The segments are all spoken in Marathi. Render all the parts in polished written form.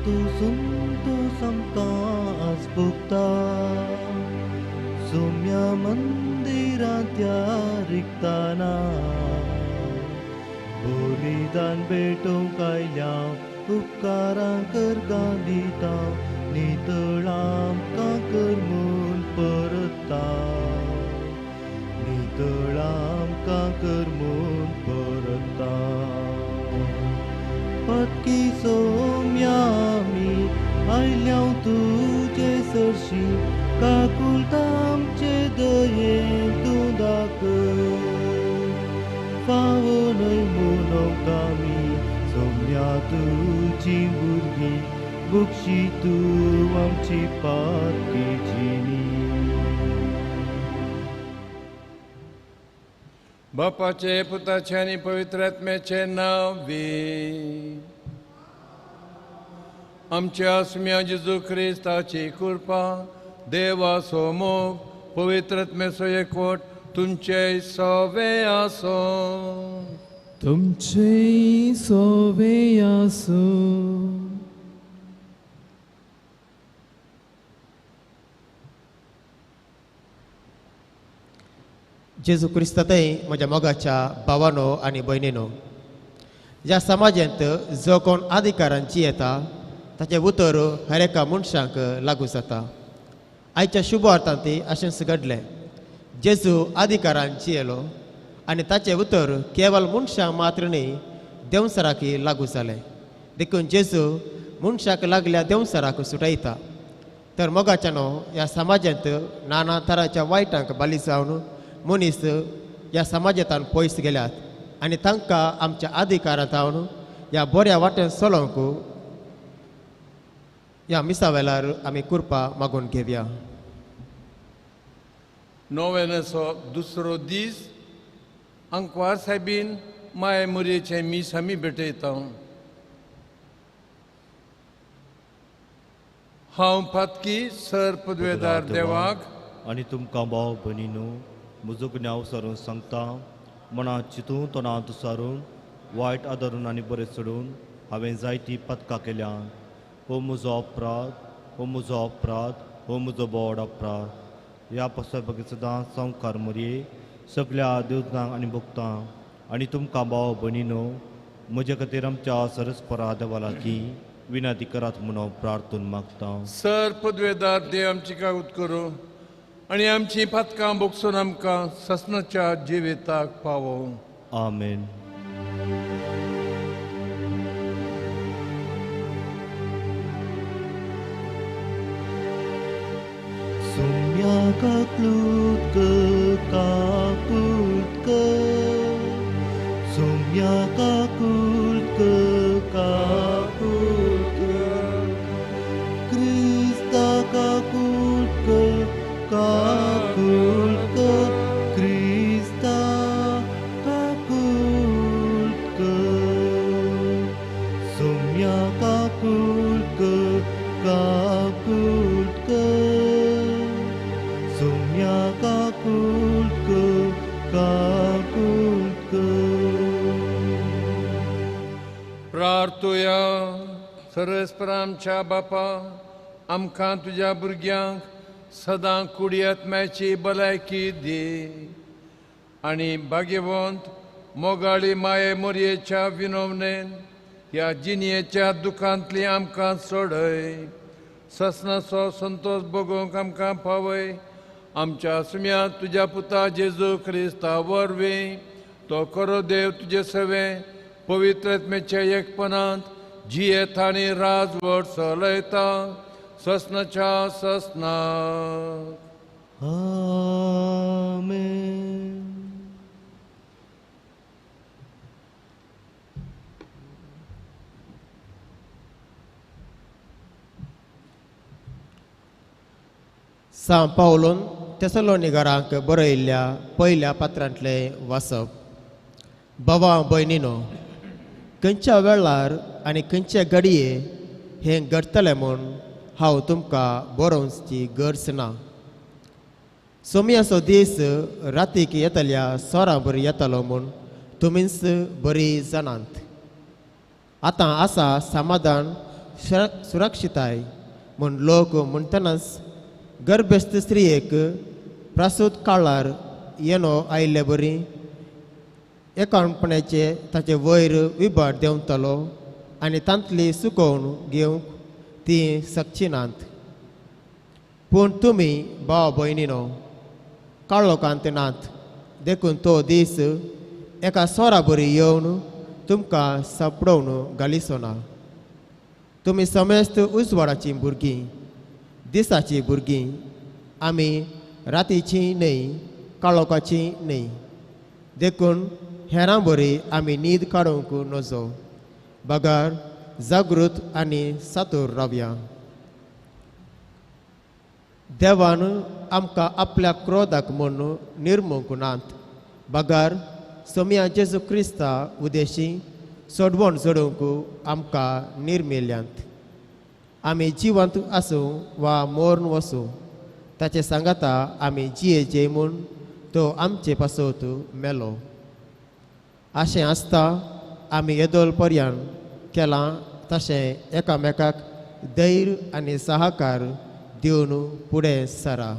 suntu samkas bukta Sumya mandiratya riktana Bolidan betong kailaw upkarang kergandita Nitelam kakermun pereta Nitelam kakermun pereta Patki somyami ailyau tuje sershi Kakultam cedayeng tundakar Pawonay munong kami somya tu cimburgi Bukshi tu amci patki jini बापाचे पुताचे आणि पवित्र आत्म्याचे नावी आमच्या आस्म्या जेजू ख्रिस्ताची कृपा देवा सोमोग पवित्र आत्म्याचो एकवट तुमचे सवे आसो तुमचे सवे आसो जेजू क्रिस्तातय म्हज्या मोगाच्या भावानो आनी भयणीनो ह्या समाजांत जो कोण अधिकारांची येता ताचें उतर हर एका मनशाक लागू जाता आयच्या शुभ अर्थांत अशेंच घडलें जेजू अधिकारांची येलो आनी ताचें उतर केवळ मनशाक मात्र न्ही देवसराकी लागू जालें देखून जेजू मनशाक लागल्या देवसराक सुटयता तर मोगाच्यानो ह्या समाजांत नाना तरांच्या वायटांक बली जावन मनीस ह्या समाजांतल्यान पयस गेल्यात आनी तांकां आमच्या अधिकारांत हांव ह्या बऱ्या वाटेन चलोवंक ह्या मिसा वेळार आमी कृपा मागून घेवया नोवेनाचो दुसरो दीस अंकवार साहेबीन माय मुरयेचे मीस आमी भेटयता हांव फातकी सर पदवेदार देवाक आनी तुमकां भाव भयणीनो म्हजो गुन्यांव सारून सांगता मनांत चिंतून तोंडांत सारून वायट आदरून आनी बरें सोडून हांवें जायतीं पथकां केल्यां हो म्हजो अपराध हो म्हजो अपराध हो म्हजो बोड अपराध ह्या पसरपाकी सदां संवकार मरये सगळ्या देवतांक आनी भक्तांक आनी तुमकां भाव भयणीनो म्हजे खातीर आमच्या सरस्परा देवाला की विनंती करात म्हणून हांव प्रार्थून मागता सर पदवेदार देव आमची कागूत करूं आनी आमची पथकां भोगसून आमकां ससनाच्या जिविताक पावो आमेन Sumya kaklut ke Sumya kaklut ke Krista kaklut ke Krista kaklut ke Sumya kaklut ke Sumya kaklut ke प्रार्थुया सर्वेस्परा आमच्या बापा आमकां तुज्या भुरग्यांक सदां कुडी आत्म्याची भलायकी दी आनी भाग्यवंत मोगाळी माये मोरयेच्या विनवणेन ह्या जिणयेच्या दुखांतली आमकां सोडय ससनाचो संतोष भोगूंक आमकां पावय आमच्या सुम्या तुज्या पुता जेजू क्रिस्ता वरवीं तो खरो देव तुजे सवे पवित्र आत्म्याच्या एकपणांत जियेता आनी राजवट चलयता ससनाच्या ससनाक आमेन सांत पावलोन तेसलोनिकारांक बरयल्ल्या पयल्या पात्रांतले वाचप भावां भयणीनो खंयच्या वेळार आनी खंयचे घडये हें घडटलें म्हूण हांव तुमकां बरोवची गरज ना सोमयाचो दीस रातीक येतल्या सोरां बरी येतलो म्हूण तुमीच बरी जाणात आतां आसा समाधान सुरक्षिताय म्हूण लोक म्हणटनाच गर्भस्थ स्त्रियेक प्रसूत काळार येनो आयिल्ले बरी एकाणपणाचे ताचे वयर विभाट देंवतलो आनी तांतली सुकोवन घेवंक ती शकची नात. पूण तुमी भाव भयणीनो काळोखांत नात देखून तो दीस एका सोरा बरी येवन तुमकां सापडोवन घालिचो ना. तुमी समेस्त उजवाडाची भुरगीं दिसाची भुरगीं आमी रातीची न्हय काळोखाची न्हय. देखून हेरां बरी आमी न्हीद काडूंक नजो. बगार जागृत आनी सातूर रावया. देवान आमकां आपल्या क्रोधाक म्हूण निर्मूंक नात. बगार सोम्या जेजू क्रिस्ता उदेशी सोडवण जोडूंक आमकां निर्मिल्यांत. आमी जिवंत आसूं वा मोरून वसूं ताचे सांगाता आमी जियेचे म्हूण तो आमचे पासत मेलो. अशें आसता आमी येदोल पर्यंत केलां तशें एकामेकाक धैर्य आनी सहकार दिवन फुडें सरा.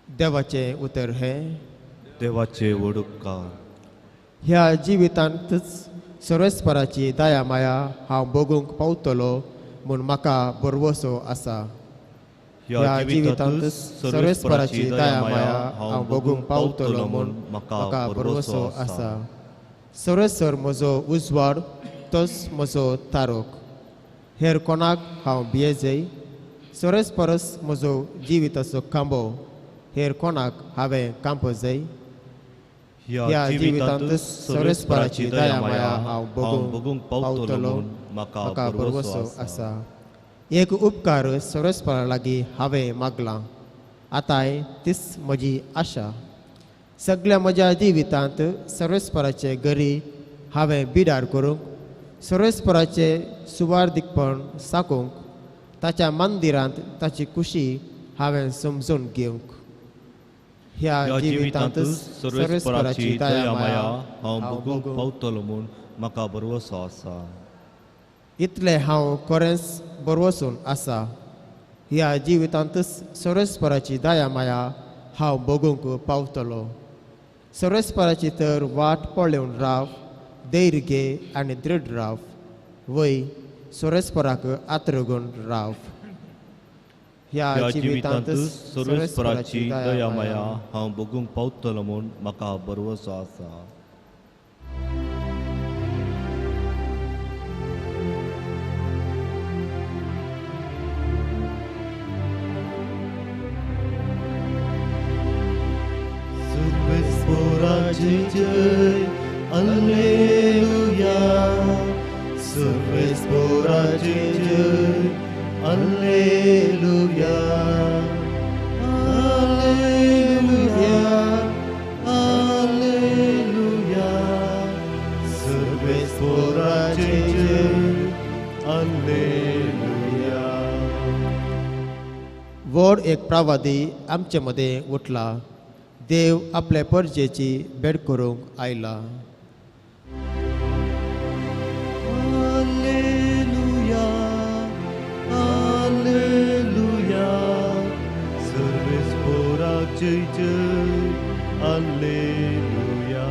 देवाचें उतर हें देवाचे वडुपकार. ह्या जिवितांतच सर्वेस्पराची दया माया हांव भोगूंक पावतलो म्हूण म्हाका बरवसो आसा. ह्या जिवितांतच सर्वेस्पराची दया माया हांव भोगूंक पावतलो म्हूण म्हाका बरवसो आसा. सर्वेस्वर म्हजो उजवाड तोच म्हजो तारोक. हेर कोणाक हांव भियेजय. सर्वेस्परस म्हजो जिविताचो खांबो. हेर कोणाक हांवें कांप जाय. ह्या जिवितांतच सर्वेस्पराची दया माया हांव भोगूंक पावतलो म्हूण म्हाका बरवसो आसा. एक उपकार सर्वेस्परा लागीं हांवें मागलां. आतांय तीच म्हजी आशा. सगळ्या म्हज्या जिवितांत सर्वेस्पराचे घरी हांवें बिडार करूंक सर्वेस्पराचे सुवार्थीकपण साकूंक ताच्या मंदिरांत ताची खुशी हांवें समजून घेवंक. ह्या जिवितांतच सर्वेस्पराची दया माया हांव भोगूंक पावतलो म्हूण म्हाका बरवसो आसा. इतलें हांव खरेंच बरवसून आसा. ह्या जिवितांतच सर्वेस्पराची दया माया हांव भोगूंक पावतलो. सर्वेस्पराची तर वाट पळोवन राव. धैर्य घे आनी दृढ राव. वय सर्वेस्पराक आत्रगून राव. ह्या जिवितांतच सर्वेस्पराची दया माया हांव भोगूंक पावतलो म्हूण म्हाका बरवसो आसा. सर्वेस्पराची जय alleluia. सर्वेस्पराची जय alleluia. alleluia. alleluia. सर्वेस्पराची जय alleluia. व्हड एक प्रवादी आमचे मदें उठला. देव आपल्या परजेची भेट करूंक आयला. Alleluia, Alleluia, सर्वेस्पराक जय जय, Alleluia.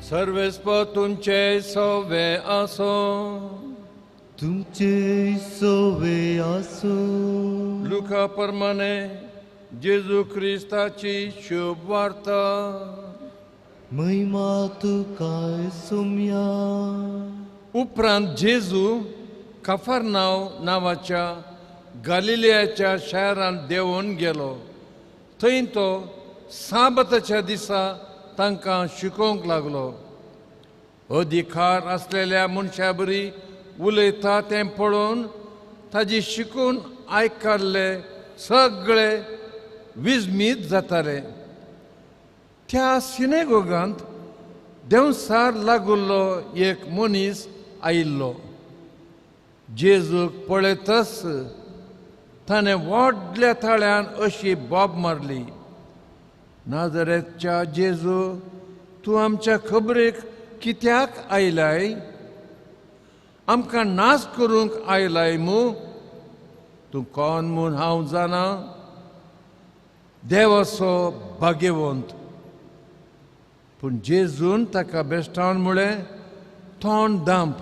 सर्वेस्पर तुमचे सवे आसो. तुमचे सोवे आसो. लुका प्रमाणे जेजू क्रिस्ताची शुभ वार्ता. महिमा तुकाय सोम्या. उपरांत जेजू कफरनाव नावाच्या गालिलेयाच्या शारांत देंवून गेलो. थंय तो साबताच्या दिसा तांकां शिकोवंक लागलो. अधिकार आसलेल्या मनशा बरी उलयता तें पळोवन ताजी शिकून आयकल्ले सगळे विस्मीत जाताले. त्या सिनेगोगांत देंवसार लागुल्लो एक मनीस आयिल्लो. जेजूक पळयतच ताणें व्हडल्या ताळ्यान अशी बोब मारली. नाजरेतच्या जेजू, तूं आमच्या खबरेक कित्याक आयलाय? आमकां नाश करूंक आयलाय तूं कोण म्हूण हांव जाणा देवाचो भाग्यवंत. पूण जेजून ताका बेश्टावन म्हळें तोंड दांप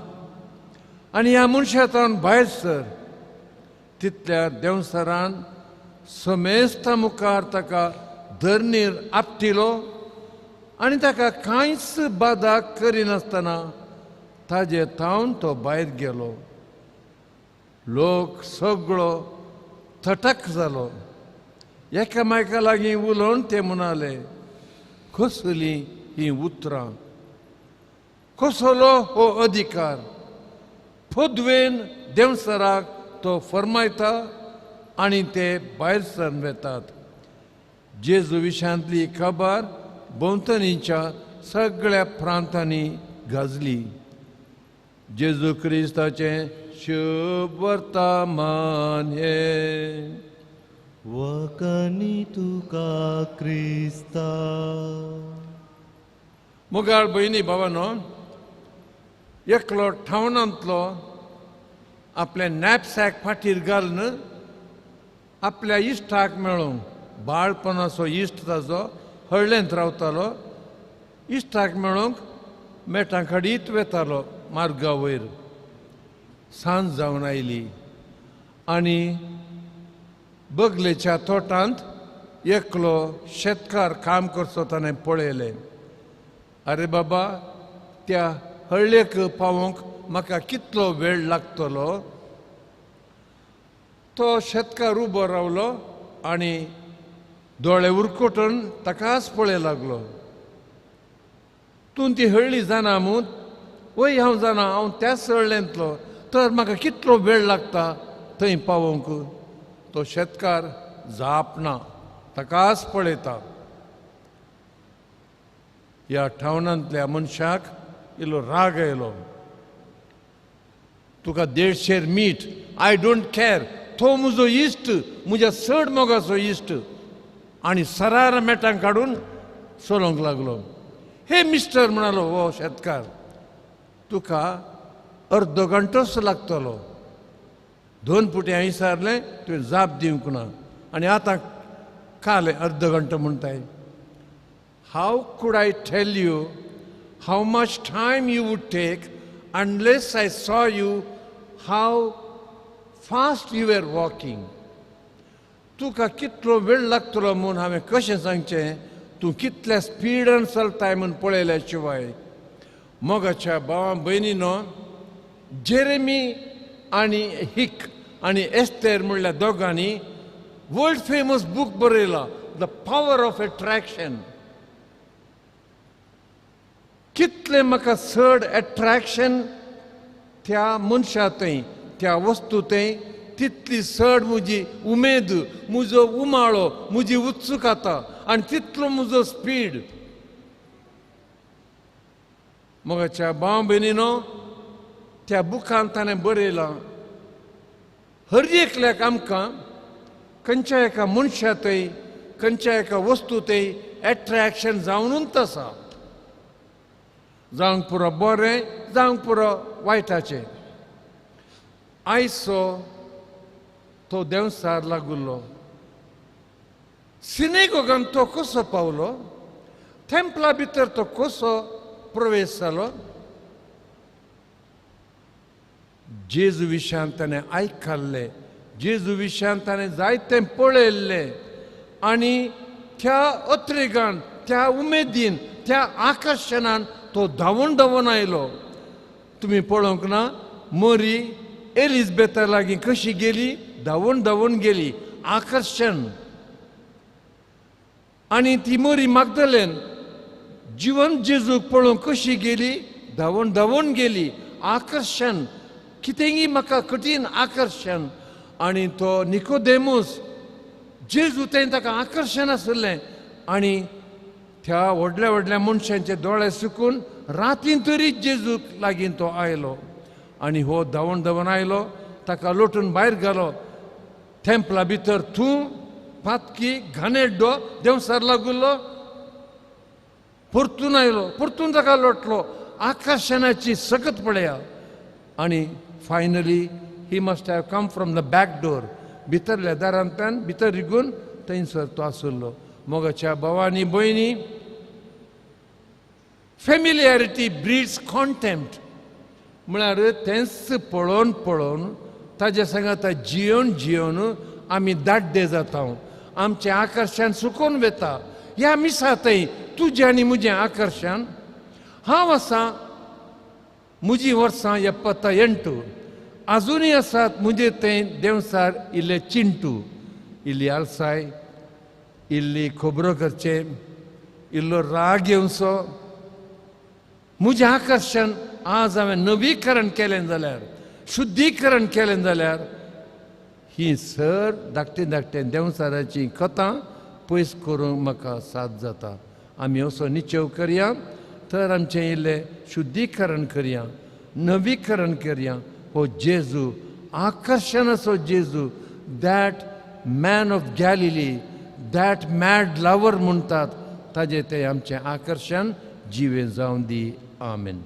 आनी ह्या मनशा तोंड भायर सर. तितल्या देंवसरान समेस्ता मुखार ताका धरणीर आपटिलो आनी ताका कांयच बादा करिनासतना ताजे तावन तो भायर गेलो. लोक सगळो थटक जालो. एकामेका लागीं उलोवन ते म्हणाले कसली ही उतरां, कसलो हो अधिकार. पदवेन देंवसराक तो फरमायता आनी ते भायर सरून वेतात. जेजू विशांतली खबर भोंवतणीच्या सगळ्या प्रांतांनी गाजली. जेजू क्रिस्ताचे शुभ वर्तमान हे. वकनी तुका क्रिस्ता. मुगाळ भयणी भावानो, एकलो ठावणांतलो आपले नॅपसॅक फाटीर घालून आपल्या इश्टाक मेळोंक, बाळपणाचो इश्ट ताचो हळ्ळेंत रावतालो, इश्टाक मेळोंक मेटां खडीत वेतालो मार्गा वयर. सांज जावन आयली आनी बगलेच्या तोटांत एकलो शेतकार काम करचो ताणें पळयलें. आरे बाबा, त्या हळ्ळेक पावोंक म्हाका कितलो वेळ लागतलो. तो शेतकार उबो रावलो आनी दोळे उरकोटून ताकाच पळय लागलो. तूं ती हळ्ळी जाणा मूं? वय हांव जाणा, हांव त्याच हळ्ळेंतलो. तर म्हाका कितलो वेळ लागता थंय पावोंक? तो शेतकार जापना, ताकाच पळयता. ह्या ठावणांतल्या मनशाक इल्लो राग येयलो. तुका 150 मीठ, आय डोंट केअर. तो म्हजो इश्ट, म्हज्या चड मोगाचो इश्ट. आनी सरार मेटां काडून सोलोंक लागलो. हे मिस्टर म्हणालो हो शेतकार, तुका अर्दो घंटोच लागतलो. 2 पुटी हांवें विचारलें, तुवें जाप दिवंक ना आनी आतां काले अर्द घंटो म्हणटाय. How could I tell you how much time you would take unless I saw you how fast you are walking. तुका कितलो वेळ लागतलो म्हूण हांवें कशें सांगचें? तूं कितल्या स्पिडान चलताय म्हूण पळयल्या शिवाय. मोगाच्या भावा भयणीनो, जेरेमी आनी हिक आनी एस्तेर म्हणल्या दोगांनी वर्ल्ड फेमस बूक बरयला, द पॉवर ऑफ एट्रॅक्शन. कितले म्हाका चड एट्रॅक्शन त्या मनशा थंय, त्या वस्तू थंय, तितली चड म्हजी उमेद, म्हजो उमाळो, म्हजी उत्सुकता आनी तितलो म्हजो स्पीड. मोगाच्या भाव भयणीनो, त्या बुकांत ताणें बरयलां हर एकल्याक आमकां खंयच्या एका मनशा थंय, खंयच्या एका वस्तू थंय एट्रॅक्शन जावनूच आसा. जावंक पुरो बरें, जावंक पुरो वायटाचें. आयचो तो देंवसार लागुल्लो. सिनेगोगान तो कसो पावलो? टेंपला भितर तो कसो प्रवेश जालो? जेजू विशयान ताणें आयकल्लें, जेजू विशयान ताणें जायतें पळयल्लें आनी त्या अत्रेगान, त्या उमेदीन, त्या आकर्शणान तो धांवून धांवून आयलो. तुमी पळोवंक ना, मरी एलिझबेथा लागीं कशी गेली? धांवून धांवून गेली. आकर्शण. आनी ती मरी मागदलेन जिवंत जेजूक पळोवंक कशी गेली? धांवून धांवून गेली. आकर्शण. कितेंय म्हाका कठीण आकर्शण. आनी तो निकोदेमूस, जेजू थंय ताका आकर्शण आसलें आनी त्या व्हडल्या व्हडल्या मनशांचे दोळे सुकून रातीन तरी जेजूक लागीं तो आयलो. आनी हो धांवून धांवून आयलो, ताका लोटून भायर घालो. टेंपला भितर तूं पातकी घानेड्डो देंवसार लागुल्लो, परतून आयलो, परतून ताका लोटलो. आकर्शणाची सकत पळया. आणि finally he must have come from the back door, भितरल्या दारांतल्यान भितर रिगून थंयसर तो आसलो. मोगाच्या भावांनी भयणी, फेमिलियरिटी ब्रीड्स कॉन्टेम्प्ट, म्हळ्यार तेंच पळोवन पळोवन ताजे सांगात जियोन जियोन आमी दाड्डे जाता, आमचें आकर्शण सुकून वेता. ह्या मिसांतय तुजें आनी म्हजें आकर्शण. हांव आसां, म्हजीं वर्सां 78, आजुनूय आसात म्हजे थंय देंवसार इल्ले चिंटू, इल्ली आलसाय, इल्ली खोबरो करचें, इल्लो राग येवचो. म्हजें आकर्शण आज हांवें नवीकरण केलें जाल्यार, शुद्धीकरण केलें जाल्यार ही सर धाकटें धाकटें देंवसाराचीं कथां पयस करूंक म्हाका साथ जाता. आमी असो निचेव करया, तर आमचें इल्लें शुद्धीकरण करया, नवीकरण करया. हो जेजू, आकर्शण असो जेजू, that man of Galilei, that mad lover म्हणटात, ताजें तें आमचें आकर्शण जिवे जावन दी. आमेन.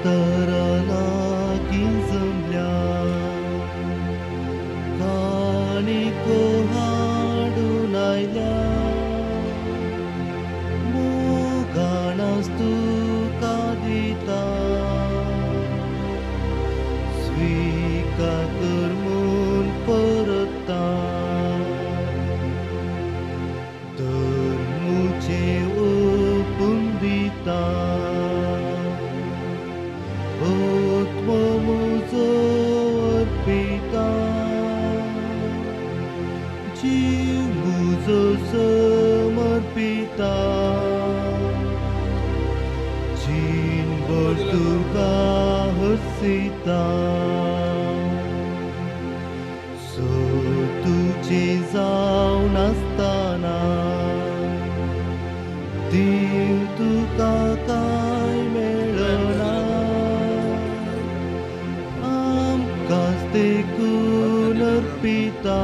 altaraला गिंजल्या काणिको हाडून आयल्या मोगाणास तुका दिता स्विकार कर म्हूण परता धर्मुचें ओपून दिता आत्मा म्हजो अर्पिता जीव म्हजो समर्पिता जीनभर तुका हसिता सो तुजें जावन आसतना देव तुका कांय मेळना आमकांच देखून अर्पिता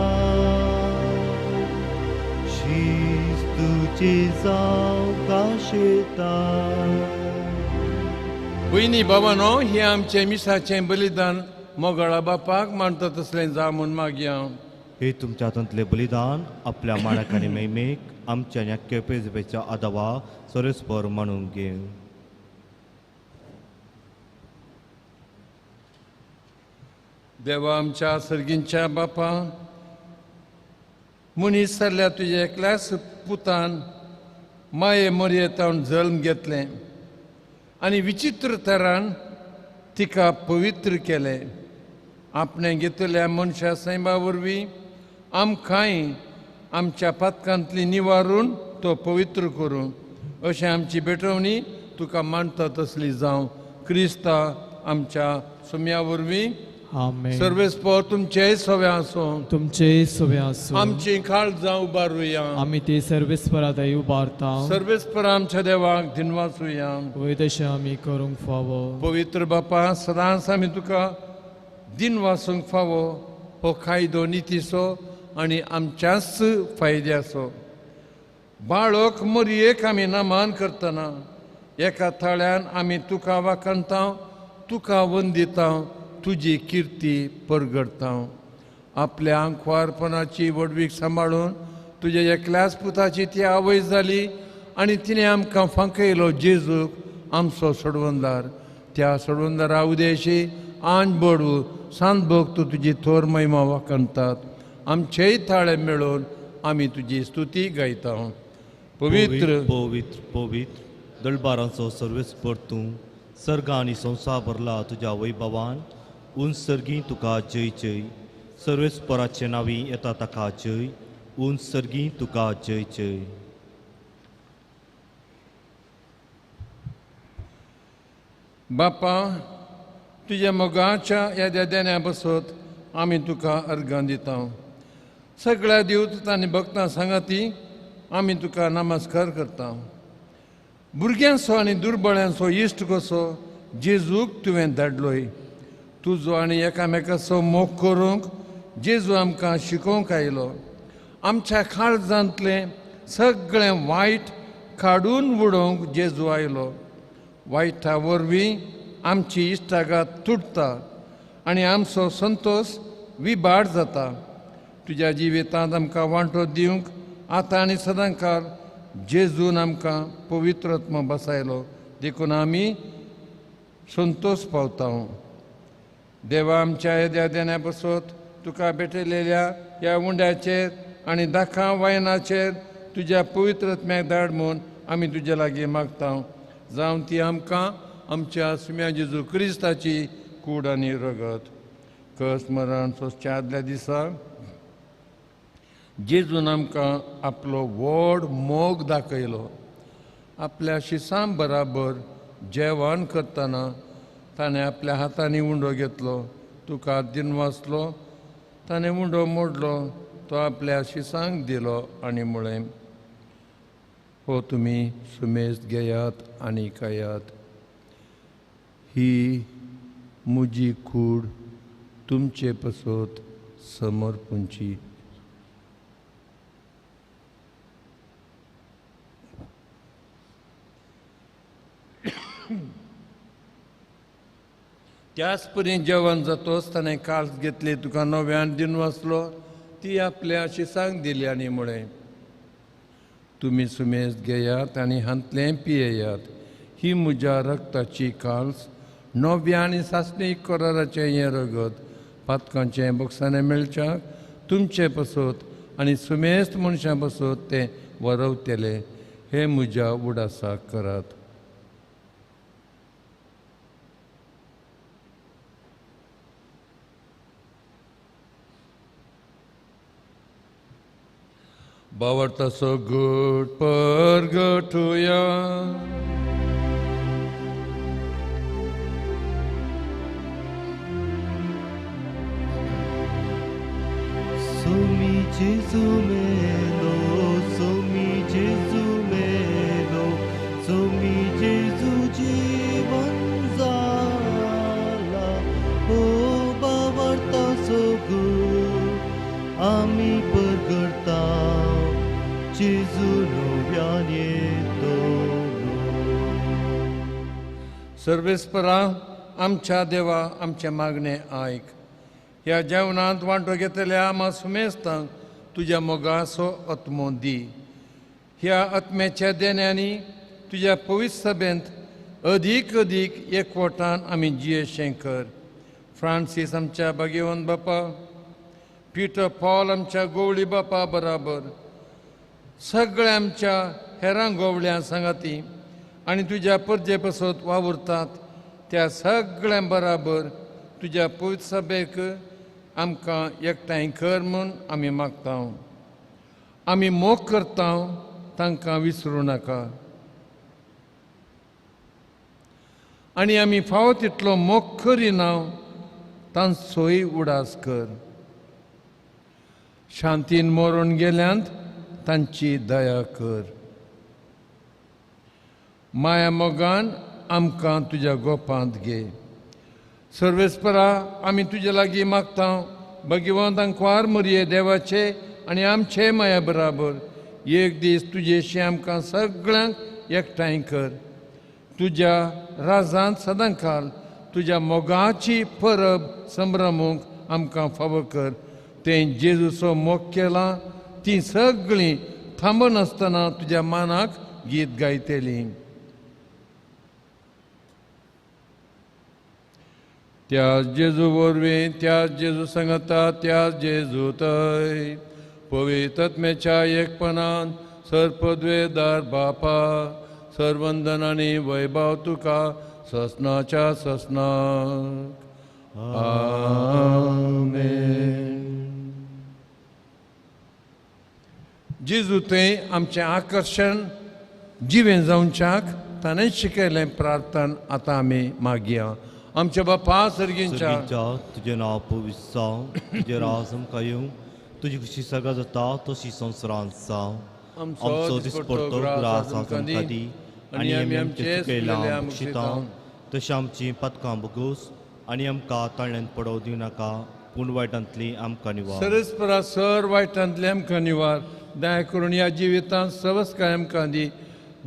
शिस्तुचे जावं काशेता. भयणी भावांनो, हें आमचें मिसाचें बलिदान मोगाळा बापाक मानता तसलें जा म्हूण मागया. हे तुमच्या हातांतलें बलिदान आपल्या माणक आनी मैमेक आमच्या ह्या केपेजपेच्या आदावा सरस्पर म्हणून घे. देवा आमच्या सर्गींच्या बापा, मनीस जाल्ल्या तुज्या एकल्याच पुतान माये मर्यादावन जल्म घेतलें आनी विचित्र तरान तिका पवित्र केलें. आपणें घेतलेल्या मनशा सैमा वरवीं आमकांय आमच्या पातकांतली निवारून तो पवित्र करूं, अशें आमची बेटवणी तुका मानता तसली जावं. क्रिस्ता आमच्या सुम्या वरवीं आमेन. सर्वेस्पर तुमचेय सवे आसूं. तुमचे सवे आसूं. आमची खाळ जावं उबारुया. आमी ते सर्वेस्परादाय उबारता. सर्वेस्पर आमच्या देवाक दिनवासुया. वैदशें आमी करूंक फावो. पवित्र बापा, सदांच आमी तुका दिन वासूंक फावो. हो कायदो नितीचो आनी आमच्याच फायद्याचो. बाळक मरयेक आमी नमान करतना एका थाळ्यान आमी तुका वाखणता, तुका वंदिता, तुजी किर्ती परगडता. आपल्या आंखवारपणाची वडवीक सांबाळून तुज्या एकल्याच पुताची ती आवय जाली आनी तिणें आमकां फांकयलो जेजूक आमचो सोडवंदार. त्या सोडवंदारा उदेशी आंज बडवू सांत भोगतो तुजी थोर महिमा वाखणतात. आमचेय थाळे मेळोवन आमी तुजी स्तुती गायता. पवित्र पवित्र पवित्र दळबारांचो सर्वेस्पर तूं सर्ग आनी संवसार भरला तुज्या वैभवान. उंच सर्गी तुका जय जय. सर्वेस्पराचे नांवी येता ताका जय. उंच सर्गी तुका जय जय. बापा, तुज्या मोगाच्या ह्या देण्या बसत आमी तुका अर्गां दिता. सगळ्या दिवत आनी भक्तां सांगाती आमी तुका नमस्कार करता. भुरग्यांचो आनी दुर्बळ्यांचो इश्ट कसो जेजूक तुवें धाडलोय. तुजो आनी एकामेकाचो मोग करूंक जेजू आमकां शिकोवंक आयलो. आमच्या काळजांतलें सगळें वायट काडून उडोवंक जेजू आयलो. वायटा वरवीं आमची इश्टागात तुटता आनी आमचो संतोश विबाड जाता. तुज्या जिवितांत आमकां वांटो दिवंक आतां आनी सदां काळ जेजून आमकां पवित्रत्म बसयलो देखून आमी संतोश पावता. देवा, आमच्या येद्या देण्या बसत तुका भेटलेल्या ह्या उंड्याचेर आनी दाखां वायनाचेर तुज्या पवित्रत्म्याक धाड म्हूण आमी तुजे लागीं मागता. जावं ती आमकां आमच्या सुम्या जेजू क्रिस्ताची कूड आनी रगत. कस मरण सोंसच्या आदल्या दिसा जेजून आमकां आपलो व्हड मोग दाखयलो. आपल्या शिसां बराबर जेवण करतना ताणें आपल्या हातांनी उंडो घेतलो. तुका दिनवासलो, ताणें उंडो मोडलो, तो आपल्या शिसांक दिलो आनी म्हळें, हो तुमी सुमेज घेयात आनी खायात. ही म्हजी कूड तुमचे पसत समर्पूंची. त्याच परी जेवण जातोच ताणें काळज घेतली, तुका नव्यान दिनवासलो, ती आपल्या शिसांक दिली आनी म्हळें, तुमी सुमेज घेयात आनी हांतलें पियेयात. ही म्हज्या रक्ताची काळज, नव्या आनी सासणी कराराचें हें रगत पातकांचें बोगसाणें मेळच्याक तुमचे पसत आनी सुमेस्त मनशां पसत तें वरवतले. हे म्हज्या उडासाक करात. बावरतासो घट परगटुया. सोमी जेजू मेलो, सोमी जेजू मेलो, सोमी जेजू जीवन जाला. ओ बावरता सगळं आमी परगडता, जेजू नव्यान येतो. सर्वेस्परा, आमच्या देवा, आमचे मागणें आयक. ह्या जेवणांत वांटो घेतल्या आमा सुमेस्तांक तुज्या मोगाचो आत्मो दी. ह्या आत्म्याच्या देण्यांनी तुज्या पवित्र सभेंत अदीक अदीक एकवटान आमी जियेशें कर. फ्रांसीस आमच्या भाग्यवान बापा, पिटर पॉल आमच्या गोवळी बापा बराबर सगळ्या आमच्या हेरां गोवळ्या सांगाती आनी तुज्या परजे पसत वावुरतात त्या सगळ्यां बराबर तुज्या पवित्र सभेक आमकां एकठांय कर म्हूण आमी मागता. आमी मोग करता, तांकां विसरूं नाका. आनी आमी फावो तितलो मोग करिना, तांचोय उडास कर. शांतीन मरून गेल्यांत तांची दया कर. माया मोगान आमकां तुज्या गोपांत घे. सर्वेस्परा, आमी तुजे लागीं मागता, भगवंतांक वार मरये देवाचे आनी आमचे माया बराबर एक दीस तुजेशी आमकां सगळ्यांक एकठांय कर. तुज्या राजांत सदां काल तुज्या मोगाची परब संभ्रमूंक आमकां फावो कर. तें जेजूचो मोग केला ती सगळीं थांबनासतना तुज्या मानाक गीत गायतलीं. त्याच जेजू वरवीं, त्याच जेजू सांगता, त्याच जेजू थंय पवित्र आत्म्याच्या एकपणान सर्पद्वेदार बापा सर्वंदन आनी वैभव तुका ससनाच्या ससनाक. आमेन. जेजू थंय आमचें आकर्शण जिवें जावच्याक ताणें शिकयलें प्रार्थन आतां आमी मागया. आमच्या बापा सर्गींच्या, तुजें नांव पवित्र जावं, तुजें राज आमकां येवं, तुजी कशी सगळा जाता तशी संवसारांत जावं. आमचो दिसपडटो ग्रास आमकां दी आनी आमी आमचे चुकयलां बक्षितां, तशी आमची पदकां बगूस आनी आमकां ताळ्यांत पडोव दिव नाका पूण वायटांतली आमकां निवार सरस्परा सर वायटांतले आमकां निवार दया करून ह्या जिवितांत सवस काय आमकां दी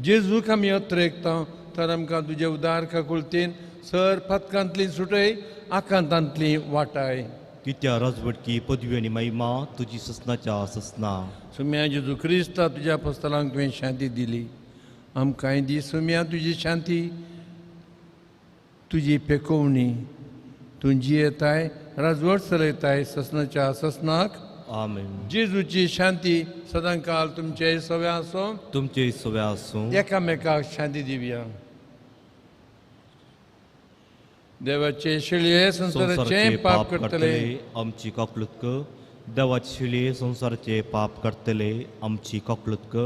जेजूक आमी अत्रेकता तर आमकां तुजे उदार काकुळतीन सर पदकांतली सुटय आकांतांतली वाटाय कित्या राजवटकी पदवी आनी महिमा तुजी ससनाच्या ससना सुम्या जेजू क्रिस्ता तुज्या अपोस्तलांक तुवें शांती दिली आमकांय दी सुम्या तुजी शांती तुजी पेकोवणी तुजी येताय राजवट चलयताय ससनाच्या ससनाक आमेन जेजूची शांती सदां काल तुमचे सव्या आसूं तुमचे सव्या आसूं एकामेकाक शांती दिवया देवाचे शिळये संसाराचे पाप करतले आमची काकलुतक देवाचे शिळये संसाराचे पाप करतले आमची काकलुतक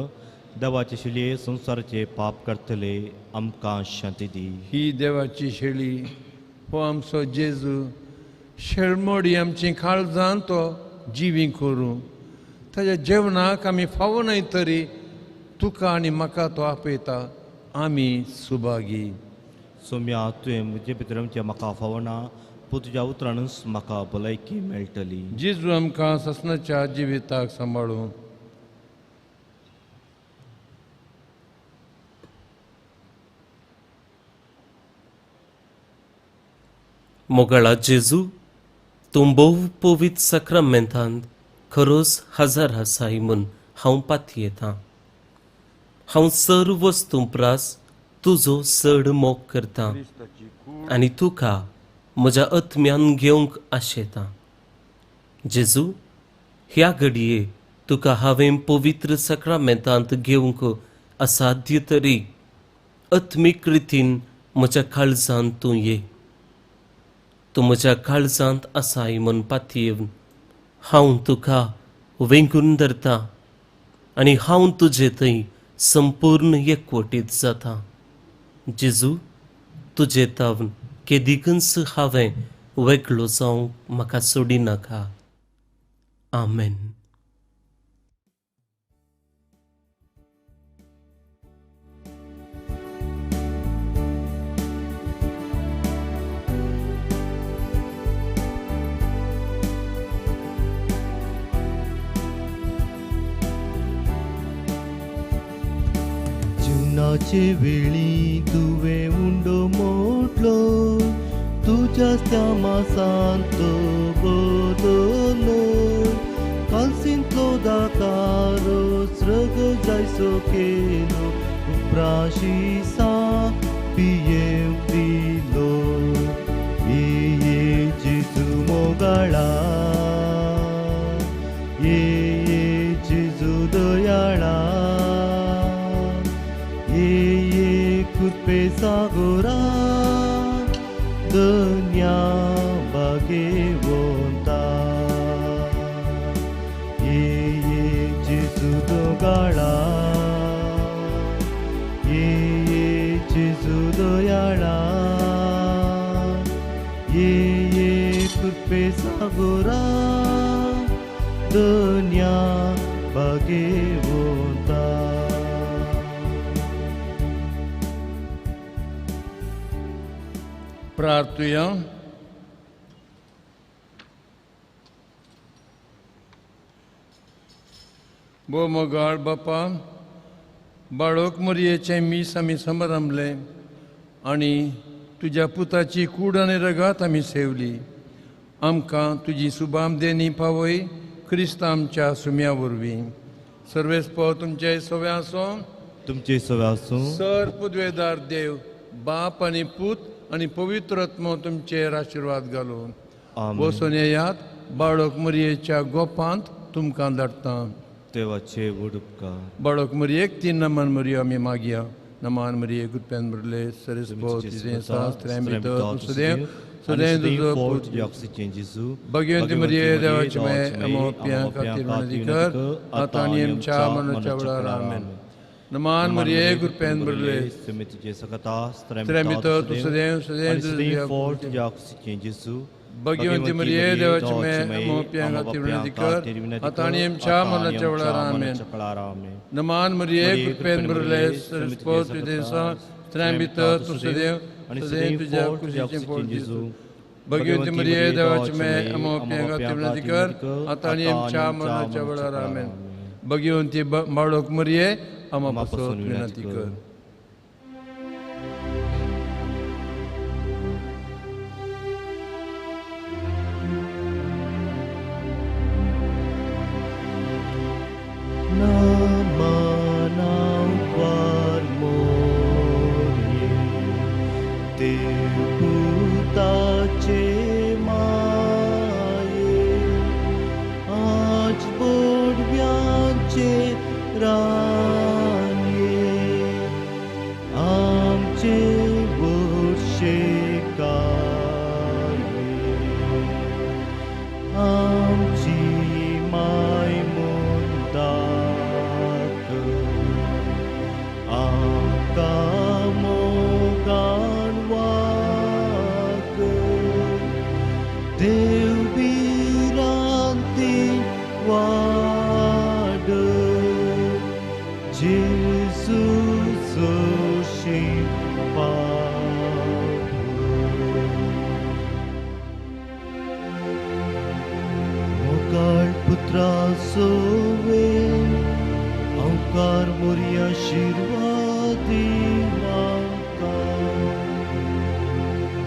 देवाचे शिळये संसाराचे पाप करतले आमकां शांती दी ही देवाची शेळी हो आमचो जेजू शेळमोडी आमची काळजां तो जिवी करूं ताच्या जेवणाक आमी फावो न्हय तरी तुका आनी म्हाका तो आपयता आमी सुभागी सोम्या तुवें म्हजे भितर आमच्या म्हाका फावना पूण तुज्या उतरानूच म्हाका भलायकी मेळटली जेजू आमकां ससनाच्या जिविताक सांबाळूं मोगाळा जेजू तूं भोव पवित्र सक्रामेंतांत खरोच हजर आसाय म्हूण हांव पातयेतां हांव सर्व वस्तू प्रास तुजो चड मोग करतां आनी तुका म्हज्या आत्म्यान घेवंक आशेतां जेजू ह्या घडये तुका हांवें पवित्र सक्रामेंतांत घेवंक असाध्य तरी आत्मीक रितीन म्हज्या काळजांत तूं ये तूं म्हज्या काळजांत आसाय म्हूण पातयेवन हांव तुका वेंगून धरतां आनी हांव तुजे थंय संपूर्ण एकवटीत जाता जेजू तुजे तावन केदिकच हांवें वेगळो जावंक म्हाका सोडी नाका आमेन जीवनाचे वेळी तुवें उंडो मोटलो तुज्या त्या मासांतो बदलो कालसिंतलो दाकारो स्रग जायसो केलो उपराशिसा पियेव दिलो ये जेजू मोगाळा ये जेजू दयाळा ये कृपे सागोरा दुनिया भाग्यवंता ये जेजू दोगाळा ये जेजू दयाळा ये कृपे सागोरा दुनिया भाग्यवंता प्रार्थुया बो मोगाळ बापा बाळोक मोरयेचें मीस आमी समरमले आनी तुज्या पुताची कूड आनी रगात आमी सेवली आमकां तुजी सुबाम देणी पावय क्रिस्ता आमच्या सुम्या वरवीं सर्वेस्पो तुमचे सव्या आसूं तुमचे सव्या आसूं सर पुदवेदार देव बाप आनी पूत आनी पवित्र आत्मो तुमचेर आशिर्वाद घालून आमेन. बसून येयात बाळोक मरयेच्या गोपांत तुमकां धाडटा देवाचे व्हड उपकार बाळोक मरयेक 3 नमन मरयो आमी मागया नमान मरये गुदप्यान भरले सरेस्पो तिजे शास्त्र सदैव सदैव तुजो पूत भगवंती मरये देवाची माय अमोप्या खातीर विनंती कर आतां आनी आमच्या मनाच्या वेळार आमेन नमान मरये गुदप्यान भरले तुझे सकता Stremită tu sădem, Gesù Bhagavante Maria, Devaci me, mo pianga tirunadikar, ataniem chamana chavlaramen. Naman Maria, Gurpen Burles, Sport Videsa, Stremită tu sădem, आणि सदैव सदैव तुझ्या पोट कुशीचें कुशीचें पोट जेजू भगवती मरिये देवाचे मे अमो पेंगाती विनंती कर आता आणि आमच्या मरणाच्या वेळार आमेन भगवंती बाळक मरिये आमा पासून विनंती कर Namanang warmorie te putace maie aaj bodviance ranie amce vorșe caie amci mai mundacă acamogan vacă Deu biranti vadă Jesus și Mogal putra sove Aukar moria shirvadi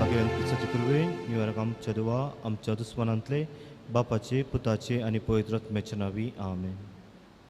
भगवंत पुरुषाचे कृपे निवारक आमच्या दुवा आमच्या दुस्मनांतले बापाचे पुताचे आणि पवित्र आत्म्याचे नावी आमेन